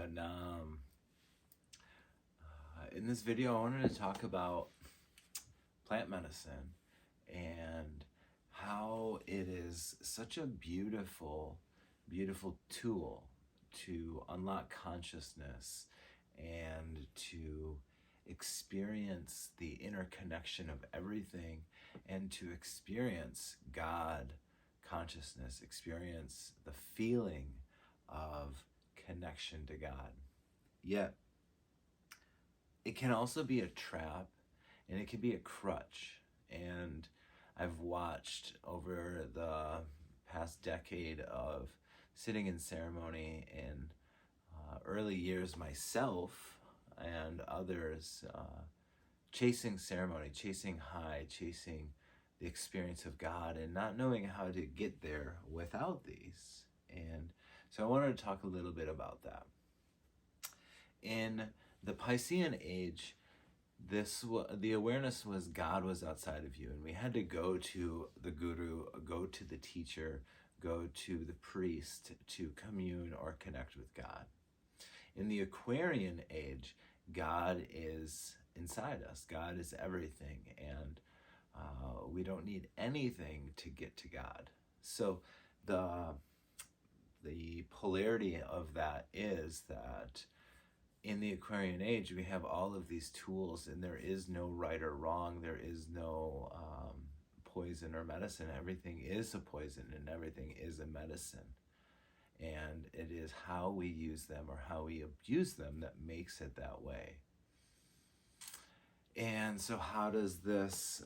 Nam. In this video, I wanted to talk about plant medicine and how it is such a beautiful, beautiful tool to unlock consciousness and to experience the interconnection of everything and to experience God consciousness, experience the feeling of connection to God. Yet, it can also be a trap and it can be a crutch. And I've watched over the past decade of sitting in ceremony in early years myself and others chasing ceremony, chasing high, chasing the experience of God and not knowing how to get there without these. And so I wanted to talk a little bit about that. In the Piscean age, the awareness was God was outside of you, and we had to go to the guru, go to the teacher, go to the priest to commune or connect with God. In the Aquarian age, God is inside us. God is everything, and we don't need anything to get to God. So the polarity of that is that in the Aquarian age, we have all of these tools, and there is no right or wrong. There is no poison or medicine. Everything is a poison, and everything is a medicine. And it is how we use them or how we abuse them that makes it that way. And so how does this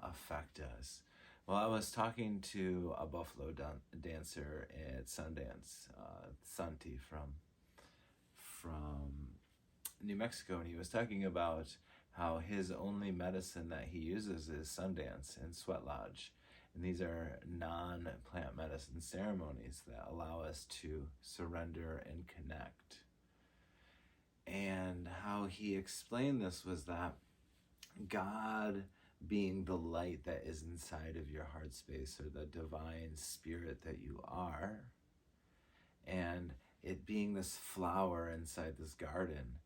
affect us? Well, I was talking to a buffalo dancer at Sundance, Santi from New Mexico, and he was talking about how his only medicine that he uses is Sundance and Sweat Lodge. And these are non-plant medicine ceremonies that allow us to surrender and connect. And how he explained this was that God being the light that is inside of your heart space, or the divine spirit that you are, and it being this flower inside this garden.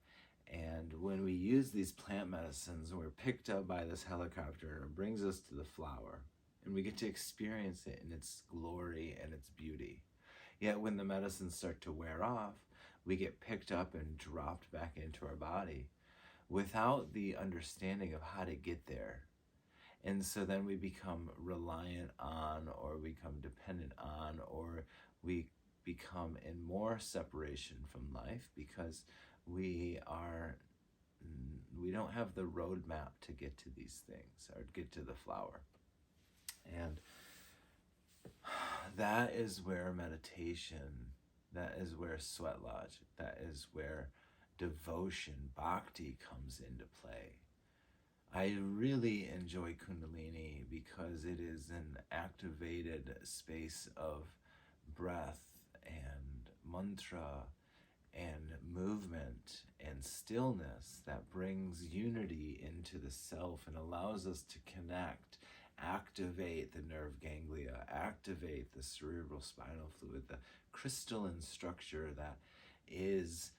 And when we use these plant medicines, we're picked up by this helicopter and it brings us to the flower, and we get to experience it in its glory and its beauty. Yet when the medicines start to wear off, we get picked up and dropped back into our body without the understanding of how to get there. And so then we become reliant on, or we become dependent on, or we become in more separation from life because we don't have the roadmap to get to these things or get to the flower. And that is where meditation, that is where Sweat Lodge, that is where devotion, bhakti comes into play. I really enjoy Kundalini because it is an activated space of breath and mantra and movement and stillness that brings unity into the self and allows us to connect, activate the nerve ganglia, activate the cerebral spinal fluid, the crystalline structure that is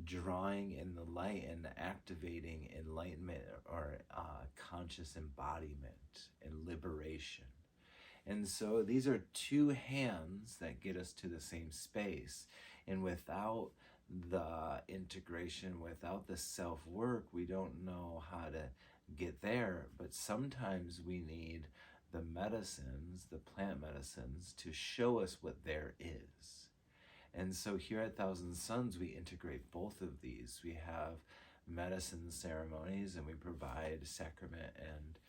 drawing in the light and activating enlightenment or conscious embodiment and liberation. And so these are two hands that get us to the same space. And without the integration, without the self-work, we don't know how to get there. But sometimes we need the medicines, the plant medicines, to show us what there is. And so here at Thousand Suns, we integrate both of these. We have medicine ceremonies, and we provide sacrament and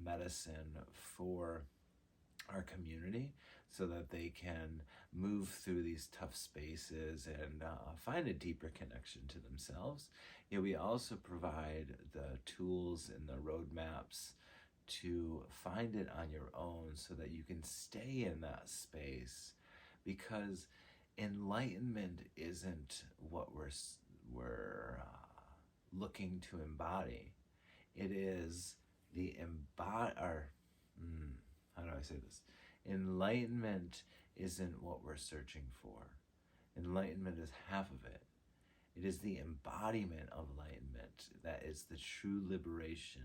medicine for our community so that they can move through these tough spaces and find a deeper connection to themselves. Yet we also provide the tools and the roadmaps to find it on your own so that you can stay in that space, because enlightenment isn't what we're looking to embody. It is the how do I say this? Enlightenment isn't what we're searching for. Enlightenment is half of it. It is the embodiment of enlightenment that is the true liberation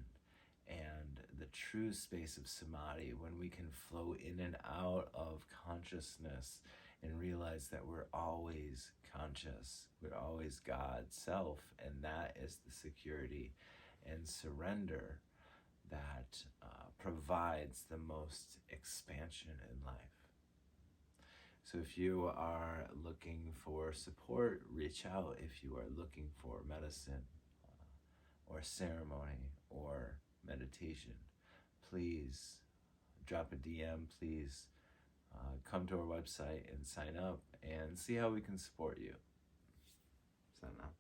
and the true space of samadhi, when we can flow in and out of consciousness and realize that we're always conscious, we're always God self, and that is the security and surrender that provides the most expansion in life. So if you are looking for support, reach out. If you are looking for medicine or ceremony or meditation, please drop a DM. Please come to our website and sign up and see how we can support you. Sign up.